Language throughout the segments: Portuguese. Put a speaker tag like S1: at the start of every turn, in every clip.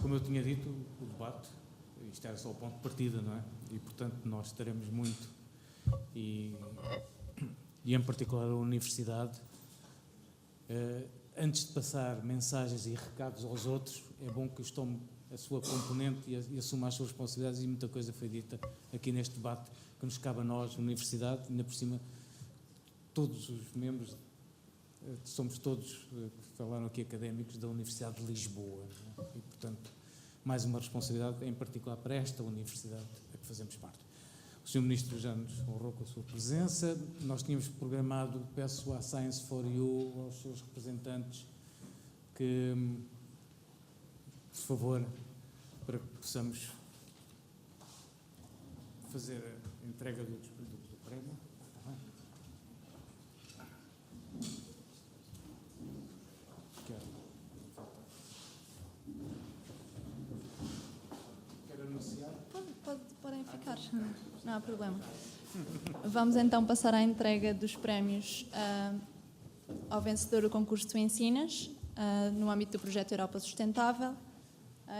S1: Como eu tinha dito, o debate, isto era só o ponto de partida, não é? E, portanto, nós estaremos muito, e em particular a Universidade, antes de passar mensagens e recados aos outros, é bom que tome a sua componente e assuma as suas responsabilidades, e muita coisa foi dita aqui neste debate que nos cabe a nós, Universidade, ainda por cima, todos os membros, somos todos, falaram aqui, académicos da Universidade de Lisboa, não é? E, portanto, mais uma responsabilidade, em particular para esta Universidade a que fazemos parte. O Sr. Ministro já nos honrou com a sua presença. Nós tínhamos programado, peço à Science for You, aos seus representantes, que, por favor, para que possamos fazer a entrega do prémio.
S2: Podem ficar, não há problema. Vamos então passar à entrega dos prémios ao vencedor do concurso Tu Ensinas, no âmbito do projeto Europa Sustentável.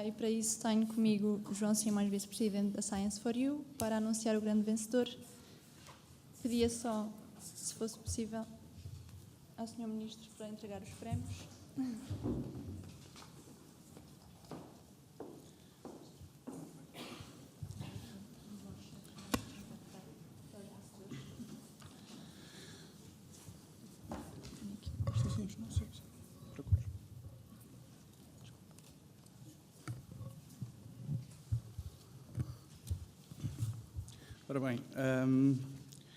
S2: E para isso tenho comigo o João Simões, vice-presidente da Science for You, para anunciar o grande vencedor. Pedia só, se fosse possível, ao Sr. Ministro para entregar os prémios.
S3: Ora bem,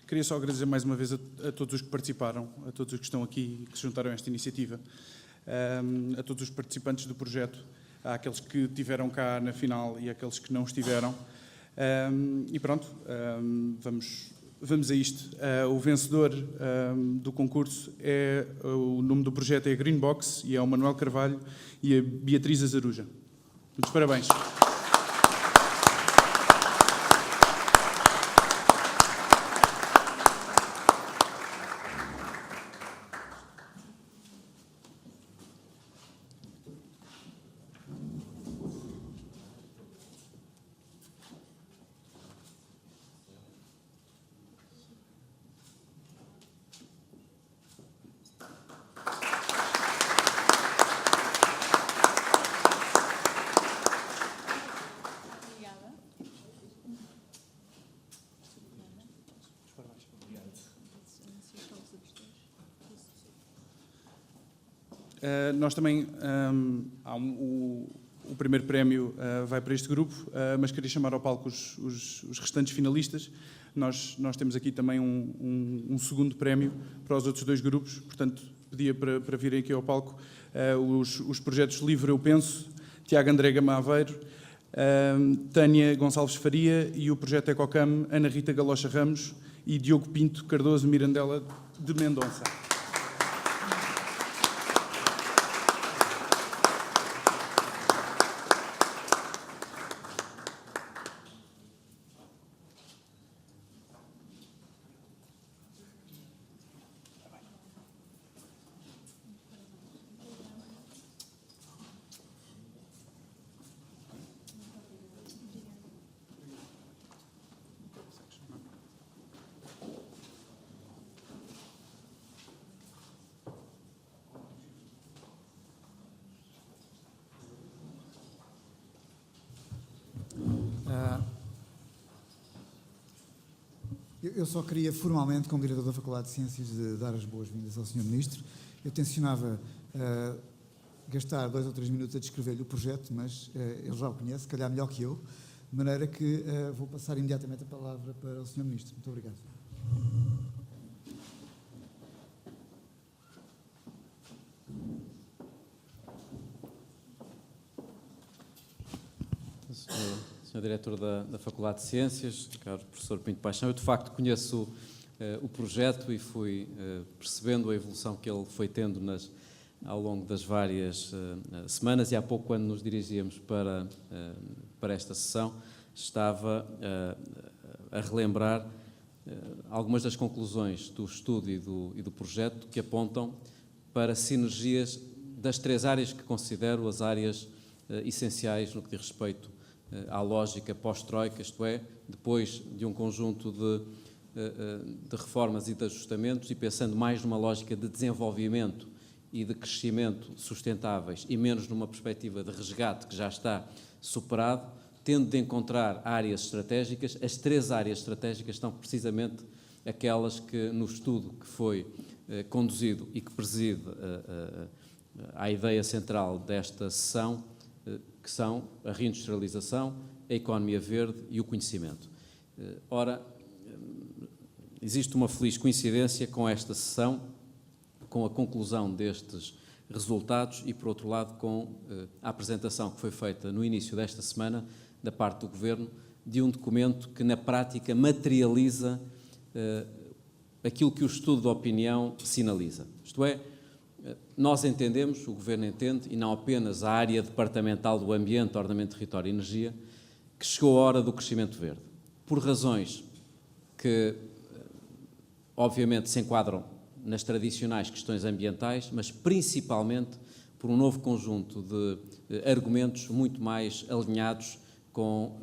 S3: queria só agradecer mais uma vez a todos os que participaram, a todos os que estão aqui e que se juntaram a esta iniciativa, a todos os participantes do projeto, àqueles que estiveram cá na final e àqueles que não estiveram. E pronto, vamos a isto. O vencedor do concurso, o nome do projeto é Green Box e é o Manuel Carvalho e a Beatriz Azaruja. Muitos parabéns. Nós também, o primeiro prémio vai para este grupo, mas queria chamar ao palco os restantes finalistas. Nós temos aqui também um segundo prémio para os outros dois grupos, portanto, pedia para virem aqui ao palco os projetos Livre Eu Penso, Tiago André Gama Aveiro, Tânia Gonçalves Faria e o projeto Ecocam, Ana Rita Galocha Ramos e Diogo Pinto Cardoso Mirandela de Mendonça.
S4: Eu só queria formalmente, como diretor da Faculdade de Ciências, dar as boas-vindas ao Sr. Ministro. Eu tencionava gastar 2 ou 3 minutos a descrever-lhe o projeto, mas ele já o conhece, se calhar melhor que eu, de maneira que vou passar imediatamente a palavra para o Sr. Ministro. Muito obrigado.
S5: Sr. Diretor da Faculdade de Ciências, caro professor Pinto Paixão. Eu, de facto, conheço o projeto e fui percebendo a evolução que ele foi tendo ao longo das várias semanas, e há pouco, quando nos dirigíamos para esta sessão, estava a relembrar algumas das conclusões do estudo e do projeto que apontam para sinergias das 3 áreas que considero as áreas essenciais no que diz respeito à lógica pós-troika, isto é, depois de um conjunto de reformas e de ajustamentos, e pensando mais numa lógica de desenvolvimento e de crescimento sustentáveis e menos numa perspectiva de resgate que já está superado, tendo de encontrar áreas estratégicas. As 3 áreas estratégicas estão precisamente aquelas que, no estudo que foi conduzido e que preside a ideia central desta sessão, que são a reindustrialização, a economia verde e o conhecimento. Ora, existe uma feliz coincidência com esta sessão, com a conclusão destes resultados e, por outro lado, com a apresentação que foi feita no início desta semana, da parte do Governo, de um documento que, na prática, materializa aquilo que o estudo de opinião sinaliza. Isto é, nós entendemos, o Governo entende, e não apenas a área departamental do Ambiente, Ordenamento, Território e Energia, que chegou a hora do crescimento verde, por razões que, obviamente, se enquadram nas tradicionais questões ambientais, mas principalmente por um novo conjunto de argumentos muito mais alinhados com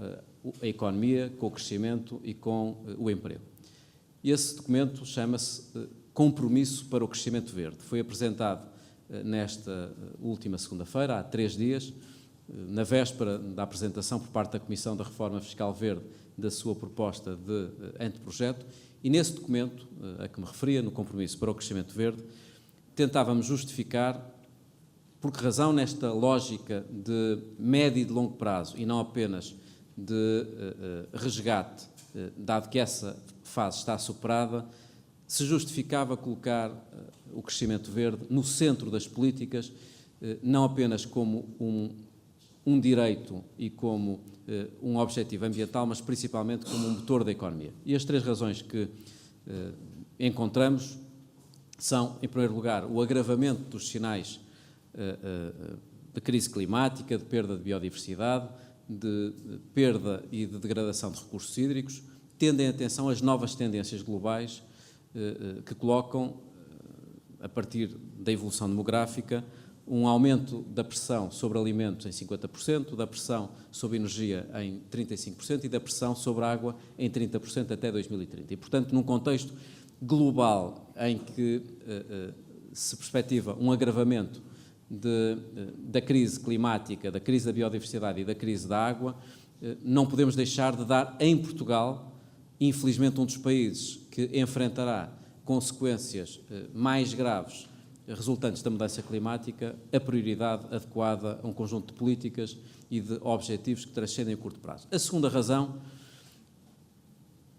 S5: a economia, com o crescimento e com o emprego. Esse documento chama-se Compromisso para o Crescimento Verde. Foi apresentado nesta última segunda-feira, há 3 dias, na véspera da apresentação por parte da Comissão da Reforma Fiscal Verde da sua proposta de anteprojeto, e nesse documento, a que me referia, no Compromisso para o Crescimento Verde, tentávamos justificar por que razão, nesta lógica de médio e de longo prazo, e não apenas de resgate, dado que essa fase está superada, se justificava colocar o crescimento verde no centro das políticas, não apenas como um direito e como um objetivo ambiental, mas principalmente como um motor da economia. E as 3 razões que encontramos são, em primeiro lugar, o agravamento dos sinais de crise climática, de perda de biodiversidade, de perda e de degradação de recursos hídricos, tendo em atenção as novas tendências globais que colocam, a partir da evolução demográfica, um aumento da pressão sobre alimentos em 50%, da pressão sobre energia em 35% e da pressão sobre água em 30% até 2030. E, portanto, num contexto global em que se perspectiva um agravamento da crise climática, da crise da biodiversidade e da crise da água, não podemos deixar de dar em Portugal, infelizmente um dos países que enfrentará consequências mais graves resultantes da mudança climática, a prioridade adequada a um conjunto de políticas e de objetivos que transcendem o curto prazo. A segunda razão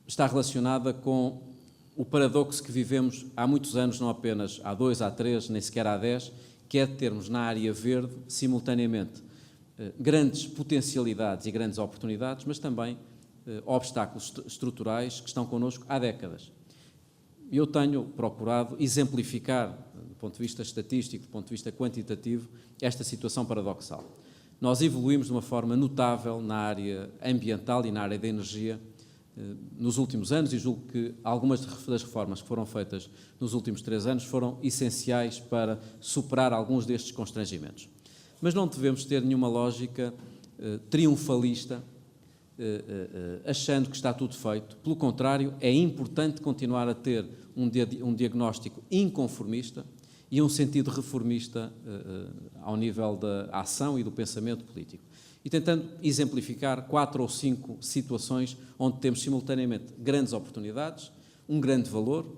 S5: está relacionada com o paradoxo que vivemos há muitos anos, não apenas há 2, há 3, nem sequer há 10, que é de termos na área verde, simultaneamente, grandes potencialidades e grandes oportunidades, mas também obstáculos estruturais que estão connosco há décadas. Eu tenho procurado exemplificar, do ponto de vista estatístico, do ponto de vista quantitativo, esta situação paradoxal. Nós evoluímos de uma forma notável na área ambiental e na área da energia nos últimos anos, e julgo que algumas das reformas que foram feitas nos últimos 3 anos foram essenciais para superar alguns destes constrangimentos. Mas não devemos ter nenhuma lógica triunfalista, achando que está tudo feito. Pelo contrário, é importante continuar a ter um diagnóstico inconformista e um sentido reformista ao nível da ação e do pensamento político. E tentando exemplificar 4 ou 5 situações onde temos simultaneamente grandes oportunidades, um grande valor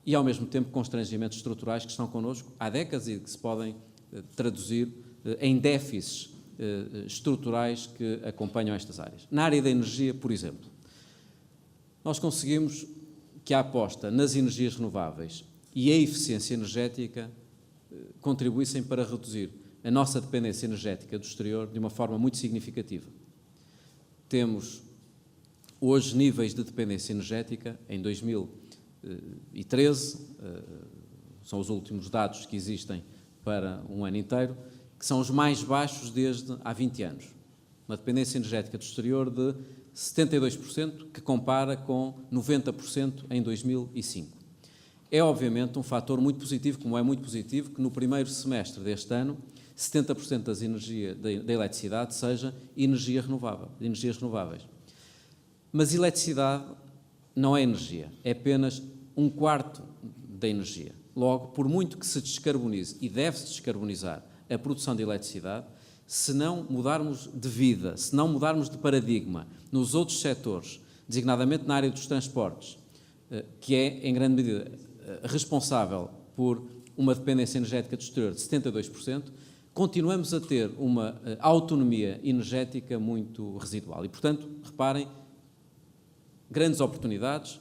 S5: e, ao mesmo tempo, constrangimentos estruturais que estão connosco há décadas e que se podem traduzir em déficits estruturais que acompanham estas áreas. Na área da energia, por exemplo, nós conseguimos que a aposta nas energias renováveis e a eficiência energética contribuíssem para reduzir a nossa dependência energética do exterior de uma forma muito significativa. temos hoje níveis de dependência energética. Em 2013, são os últimos dados que existem para um ano inteiro, que são os mais baixos desde há 20 anos. Uma dependência energética do exterior de 72%, que compara com 90% em 2005. É, obviamente, um fator muito positivo, como é muito positivo que no primeiro semestre deste ano 70% da eletricidade seja energias renováveis. Mas eletricidade não é energia, é apenas um quarto da energia. Logo, por muito que se descarbonize, e deve-se descarbonizar a produção de eletricidade, se não mudarmos de vida, se não mudarmos de paradigma nos outros setores, designadamente na área dos transportes, que é, em grande medida, responsável por uma dependência energética do exterior de 72%, continuamos a ter uma autonomia energética muito residual. E, portanto, reparem, grandes oportunidades,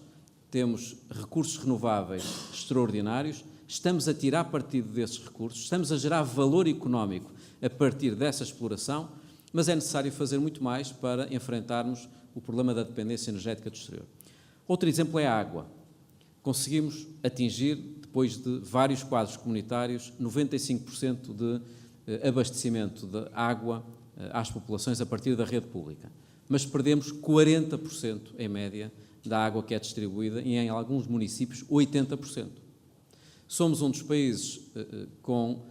S5: temos recursos renováveis extraordinários, estamos a tirar partido desses recursos, estamos a gerar valor económico a partir dessa exploração, mas é necessário fazer muito mais para enfrentarmos o problema da dependência energética do exterior. Outro exemplo é a água. Conseguimos atingir, depois de vários quadros comunitários, 95% de abastecimento de água às populações a partir da rede pública. Mas perdemos 40% em média da água que é distribuída e em alguns municípios 80%. Somos um dos países com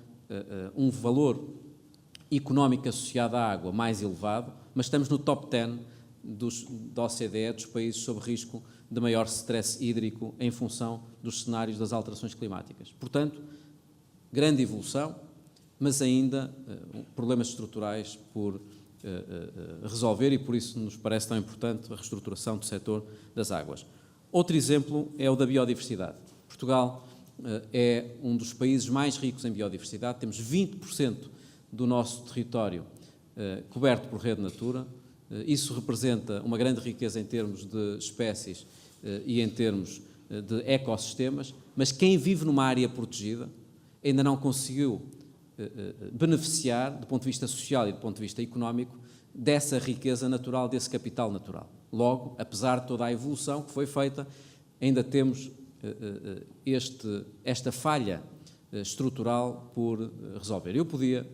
S5: um valor económico associado à água mais elevado, mas estamos no top 10 da OCDE, dos países sob risco de maior stress hídrico em função dos cenários das alterações climáticas. Portanto, grande evolução, mas ainda problemas estruturais por resolver e por isso nos parece tão importante a reestruturação do setor das águas. Outro exemplo é o da biodiversidade. Portugal é um dos países mais ricos em biodiversidade, temos 20% do nosso território coberto por rede Natura. Isso representa uma grande riqueza em termos de espécies e em termos de ecossistemas, mas quem vive numa área protegida ainda não conseguiu beneficiar, do ponto de vista social e do ponto de vista económico, dessa riqueza natural, desse capital natural. Logo, apesar de toda a evolução que foi feita, ainda temos esta falha estrutural por resolver. Eu podia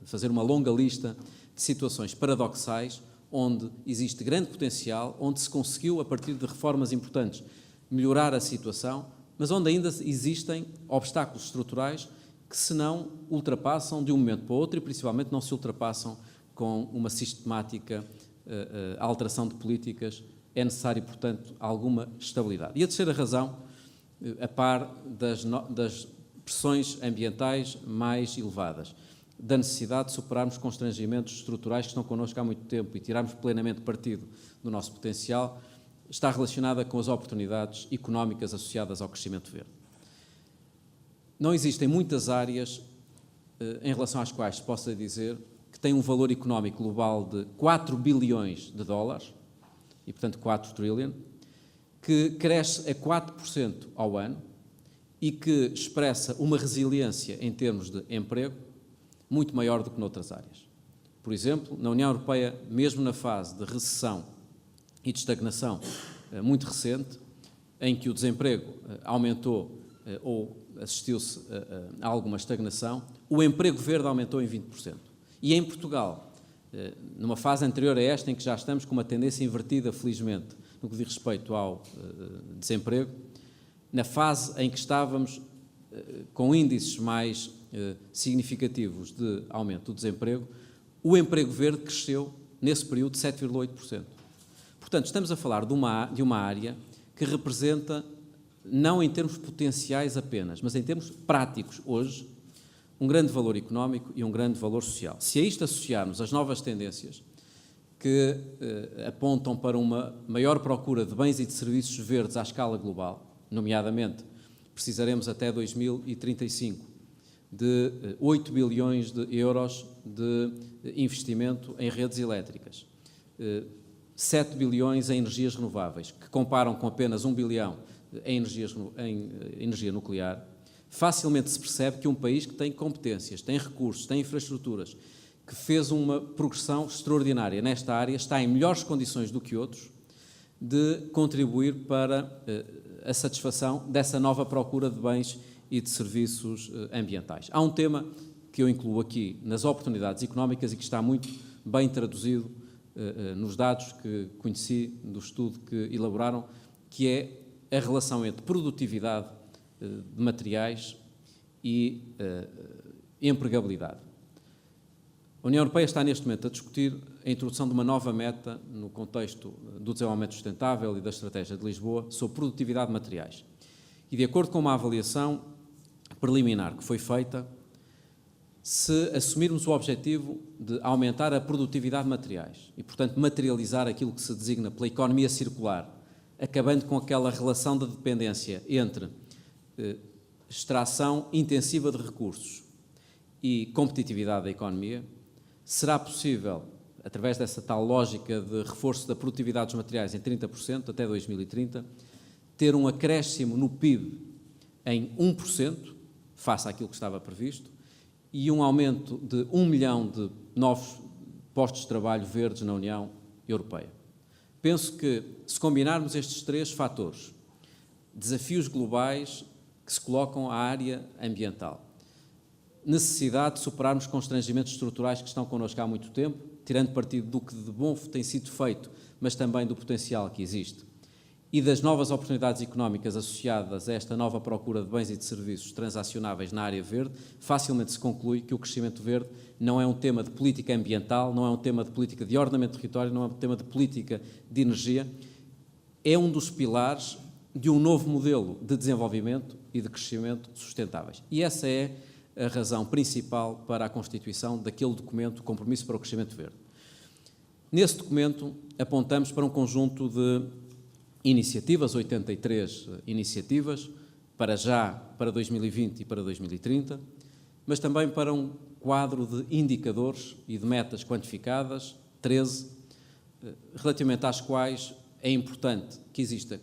S5: fazer uma longa lista de situações paradoxais onde existe grande potencial, onde se conseguiu, a partir de reformas importantes, melhorar a situação, mas onde ainda existem obstáculos estruturais que se não ultrapassam de um momento para o outro e principalmente não se ultrapassam com uma sistemática alteração de políticas. É necessário, portanto, alguma estabilidade. E a terceira razão, a par das pressões ambientais mais elevadas, da necessidade de superarmos constrangimentos estruturais que estão connosco há muito tempo e tirarmos plenamente partido do nosso potencial, está relacionada com as oportunidades económicas associadas ao crescimento verde. Não existem muitas áreas em relação às quais se possa dizer que têm um valor económico global de 4 bilhões de dólares, e portanto 4 trillion, que cresce a 4% ao ano e que expressa uma resiliência em termos de emprego muito maior do que noutras áreas. Por exemplo, na União Europeia, mesmo na fase de recessão e de estagnação muito recente, em que o desemprego aumentou ou assistiu-se a alguma estagnação, o emprego verde aumentou em 20%. E em Portugal, numa fase anterior a esta, em que já estamos com uma tendência invertida, felizmente, no que diz respeito ao desemprego, na fase em que estávamos com índices mais significativos de aumento do desemprego, o emprego verde cresceu, nesse período, de 7,8%. Portanto, estamos a falar de uma área que representa, não em termos potenciais apenas, mas em termos práticos, hoje, um grande valor económico e um grande valor social. Se a isto associarmos as novas tendências que apontam para uma maior procura de bens e de serviços verdes à escala global, nomeadamente, precisaremos até 2035 de 8 bilhões de euros de investimento em redes elétricas, 7 bilhões em energias renováveis, que comparam com apenas 1 bilhão em energia nuclear. Facilmente se percebe que um país que tem competências, tem recursos, tem infraestruturas, que fez uma progressão extraordinária nesta área, está em melhores condições do que outros de contribuir para a satisfação dessa nova procura de bens e de serviços ambientais. Há um tema que eu incluo aqui nas oportunidades económicas e que está muito bem traduzido nos dados que conheci do estudo que elaboraram, que é a relação entre produtividade de materiais e empregabilidade. A União Europeia está neste momento a discutir a introdução de uma nova meta no contexto do desenvolvimento sustentável e da estratégia de Lisboa sobre produtividade de materiais. E de acordo com uma avaliação preliminar que foi feita, se assumirmos o objetivo de aumentar a produtividade de materiais e, portanto, materializar aquilo que se designa pela economia circular, acabando com aquela relação de dependência entre extração intensiva de recursos e competitividade da economia, será possível, através dessa tal lógica de reforço da produtividade dos materiais em 30% até 2030, ter um acréscimo no PIB em 1%, face àquilo que estava previsto, e um aumento de 1 milhão de novos postos de trabalho verdes na União Europeia. Penso que, se combinarmos estes três fatores, desafios globais que se colocam à área ambiental, necessidade de superarmos constrangimentos estruturais que estão connosco há muito tempo, tirando partido do que de bom tem sido feito, mas também do potencial que existe, e das novas oportunidades económicas associadas a esta nova procura de bens e de serviços transacionáveis na área verde, facilmente se conclui que o crescimento verde não é um tema de política ambiental, não é um tema de política de ordenamento do território, não é um tema de política de energia, é um dos pilares de um novo modelo de desenvolvimento e de crescimento sustentáveis. E essa é a razão principal para a constituição daquele documento, Compromisso para o Crescimento Verde. Nesse documento apontamos para um conjunto de iniciativas, 83 iniciativas, para já, para 2020 e para 2030, mas também para um quadro de indicadores e de metas quantificadas, 13, relativamente às quais é importante que exista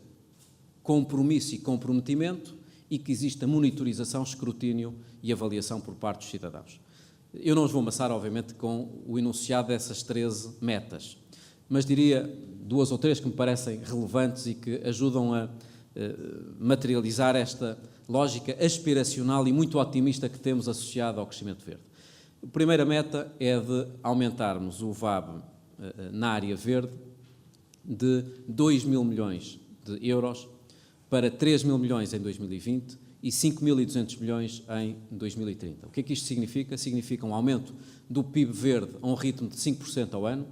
S5: compromisso e comprometimento e que exista monitorização, escrutínio e avaliação por parte dos cidadãos. Eu não os vou amassar, obviamente, com o enunciado dessas 13 metas, mas diria 2 ou 3 que me parecem relevantes e que ajudam a materializar esta lógica aspiracional e muito otimista que temos associada ao crescimento verde. A primeira meta é de aumentarmos o VAB na área verde de 2 mil milhões de euros para 3 mil milhões em 2020 e 5.200 milhões em 2030. O que é que isto significa? Significa um aumento do PIB verde a um ritmo de 5% ao ano,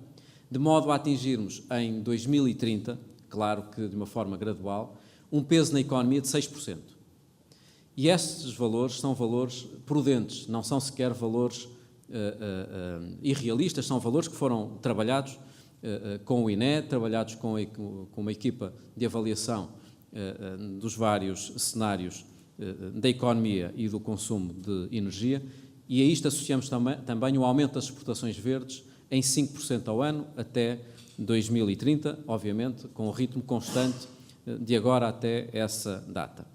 S5: de modo a atingirmos em 2030, claro que de uma forma gradual, um peso na economia de 6%. E estes valores são valores prudentes, não são sequer valores irrealistas, são valores que foram trabalhados com o INE, trabalhados com uma equipa de avaliação dos vários cenários da economia e do consumo de energia, e a isto associamos também o aumento das exportações verdes em 5% ao ano até 2030, obviamente com um ritmo constante de agora até essa data.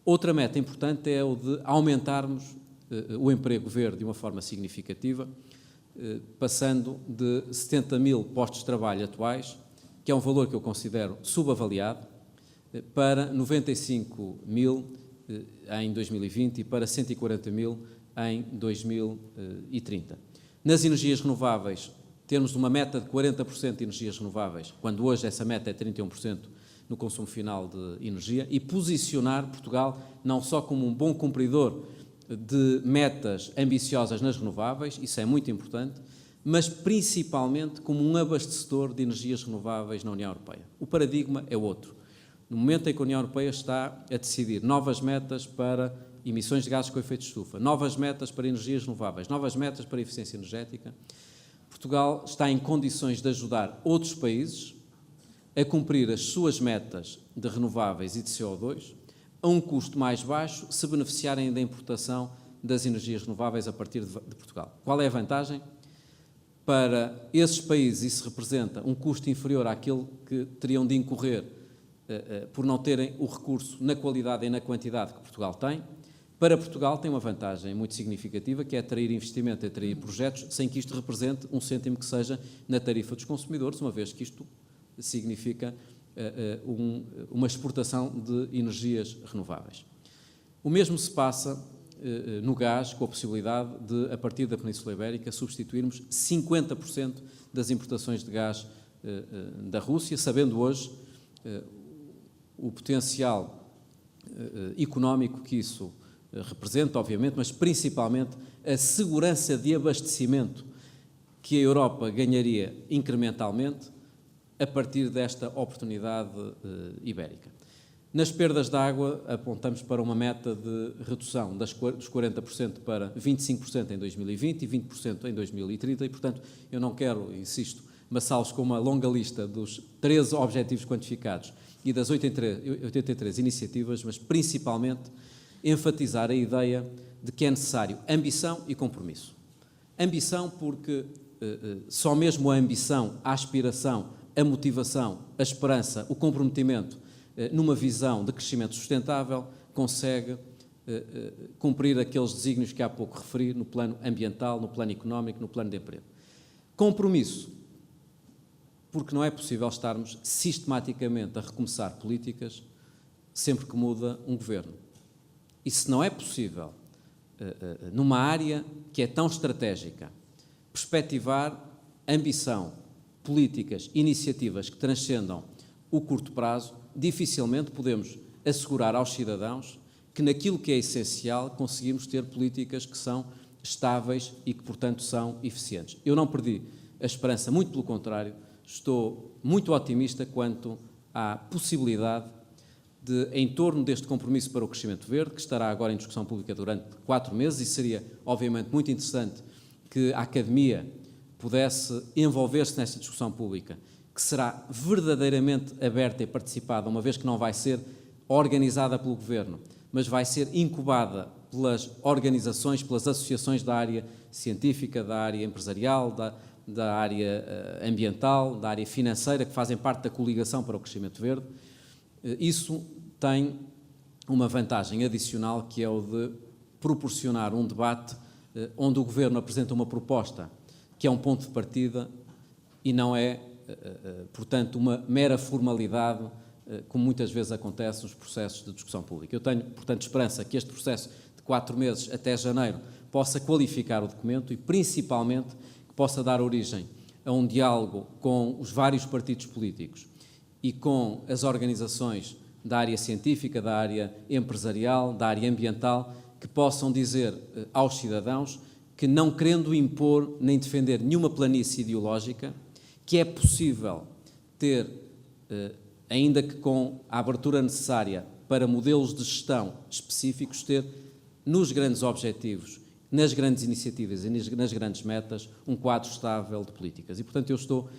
S5: Outra meta importante é o de aumentarmos o emprego verde de uma forma significativa, passando de 70 mil postos de trabalho atuais, que é um valor que eu considero subavaliado, para 95 mil em 2020 e para 140 mil em 2030. Nas energias renováveis, temos uma meta de 40% de energias renováveis, quando hoje essa meta é 31% no consumo final de energia, e posicionar Portugal não só como um bom cumpridor de metas ambiciosas nas renováveis, isso é muito importante, mas principalmente como um abastecedor de energias renováveis na União Europeia. O paradigma é outro. No momento em que a União Europeia está a decidir novas metas para emissões de gases com efeito de estufa, novas metas para energias renováveis, novas metas para eficiência energética, Portugal está em condições de ajudar outros países a cumprir as suas metas de renováveis e de CO2 a um custo mais baixo, se beneficiarem da importação das energias renováveis a partir de Portugal. Qual é a vantagem? Para esses países isso representa um custo inferior àquele que teriam de incorrer por não terem o recurso na qualidade e na quantidade que Portugal tem, Para Portugal tem uma vantagem muito significativa, que é atrair investimento, atrair projetos, sem que isto represente um cêntimo que seja na tarifa dos consumidores, uma vez que isto significa uma exportação de energias renováveis. O mesmo se passa no gás, com a possibilidade de, a partir da Península Ibérica, substituirmos 50% das importações de gás da Rússia, sabendo hoje o potencial económico que isso representa, obviamente, mas principalmente a segurança de abastecimento que a Europa ganharia incrementalmente a partir desta oportunidade ibérica. Nas perdas de água, apontamos para uma meta de redução dos 40% para 25% em 2020 e 20% em 2030 e, portanto, eu não quero, insisto, maçá-los com uma longa lista dos 13 objetivos quantificados e das 83 iniciativas, mas principalmente enfatizar a ideia de que é necessário ambição e compromisso. Ambição porque só mesmo a ambição, a aspiração, a motivação, a esperança, o comprometimento numa visão de crescimento sustentável consegue cumprir aqueles desígnios que há pouco referi no plano ambiental, no plano económico, no plano de emprego. Compromisso, porque não é possível estarmos sistematicamente a recomeçar políticas sempre que muda um governo. E se não é possível, numa área que é tão estratégica, perspectivar ambição, políticas, iniciativas que transcendam o curto prazo, dificilmente podemos assegurar aos cidadãos que naquilo que é essencial conseguimos ter políticas que são estáveis e que, portanto, são eficientes. Eu não perdi a esperança, muito pelo contrário, estou muito otimista quanto à possibilidade de, em torno deste compromisso para o crescimento verde, que estará agora em discussão pública durante 4 meses, e seria, obviamente, muito interessante que a Academia pudesse envolver-se nesta discussão pública, que será verdadeiramente aberta e participada, uma vez que não vai ser organizada pelo Governo, mas vai ser incubada pelas organizações, pelas associações da área científica, da área empresarial, da área ambiental, da área financeira, que fazem parte da coligação para o crescimento verde. Isso tem uma vantagem adicional, que é o de proporcionar um debate onde o Governo apresenta uma proposta que é um ponto de partida e não é, portanto, uma mera formalidade, como muitas vezes acontece nos processos de discussão pública. Eu tenho, portanto, esperança que este processo de 4 meses até janeiro possa qualificar o documento e, principalmente, que possa dar origem a um diálogo com os vários partidos políticos e com as organizações da área científica, da área empresarial, da área ambiental, que possam dizer aos cidadãos que, não querendo impor nem defender nenhuma planície ideológica, que é possível ter, ainda que com a abertura necessária para modelos de gestão específicos, ter nos grandes objetivos, nas grandes iniciativas e nas grandes metas, um quadro estável de políticas. E, portanto, eu estou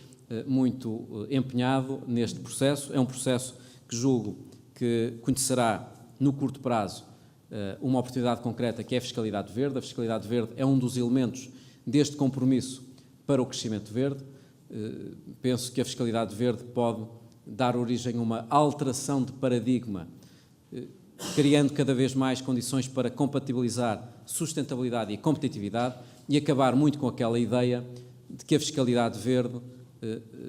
S5: muito empenhado neste processo. É um processo que julgo que conhecerá, no curto prazo, uma oportunidade concreta, que é a fiscalidade verde. A fiscalidade verde é um dos elementos deste compromisso para o crescimento verde. Penso que a fiscalidade verde pode dar origem a uma alteração de paradigma, criando cada vez mais condições para compatibilizar sustentabilidade e competitividade e acabar muito com aquela ideia de que a fiscalidade verde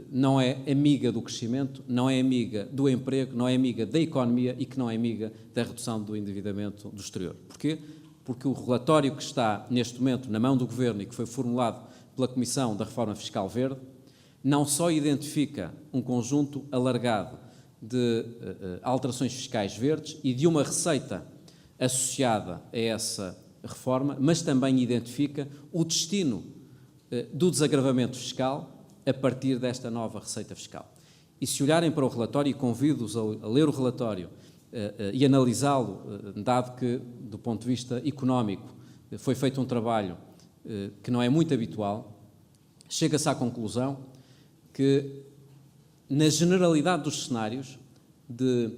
S5: não é amiga do crescimento, não é amiga do emprego, não é amiga da economia e que não é amiga da redução do endividamento do exterior. Porquê? Porque o relatório que está neste momento na mão do Governo e que foi formulado pela Comissão da Reforma Fiscal Verde não só identifica um conjunto alargado de alterações fiscais verdes e de uma receita associada a essa reforma, mas também identifica o destino do desagravamento fiscal a partir desta nova receita fiscal. E se olharem para o relatório, e convido-os a ler o relatório e analisá-lo, dado que, do ponto de vista económico, foi feito um trabalho que não é muito habitual, chega-se à conclusão que, na generalidade dos cenários de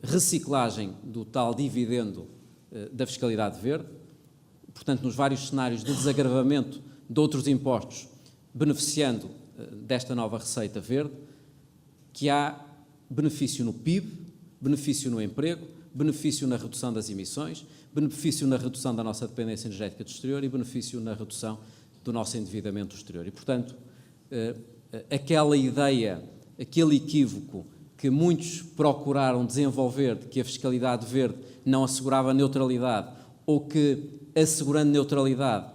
S5: reciclagem do tal dividendo da fiscalidade verde, portanto, nos vários cenários de desagravamento de outros impostos, beneficiando desta nova receita verde, que há benefício no PIB, benefício no emprego, benefício na redução das emissões, benefício na redução da nossa dependência energética do exterior e benefício na redução do nosso endividamento exterior. E, portanto, aquela ideia, aquele equívoco que muitos procuraram desenvolver de que a fiscalidade verde não assegurava neutralidade ou que, assegurando neutralidade,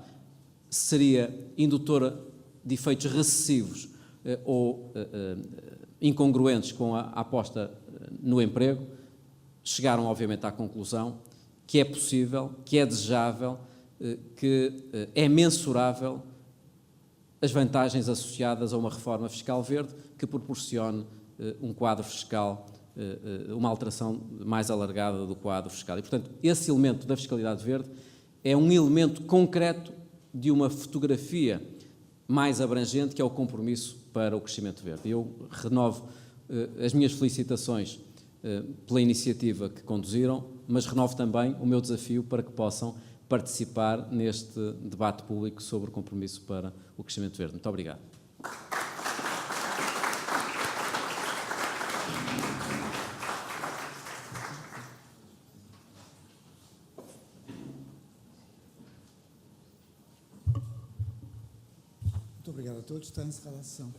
S5: seria indutora de efeitos recessivos ou incongruentes com a aposta no emprego, chegaram, obviamente, à conclusão que é possível, que é desejável, que é mensurável as vantagens associadas a uma reforma fiscal verde que proporcione um quadro fiscal, uma alteração mais alargada do quadro fiscal. E, portanto, esse elemento da fiscalidade verde é um elemento concreto de uma fotografia mais abrangente, que é o compromisso para o crescimento verde. Eu renovo as minhas felicitações pela iniciativa que conduziram, mas renovo também o meu desafio para que possam participar neste debate público sobre o compromisso para o crescimento verde. Muito obrigado.
S4: Muito obrigado a todos. Está encerrada a sessão.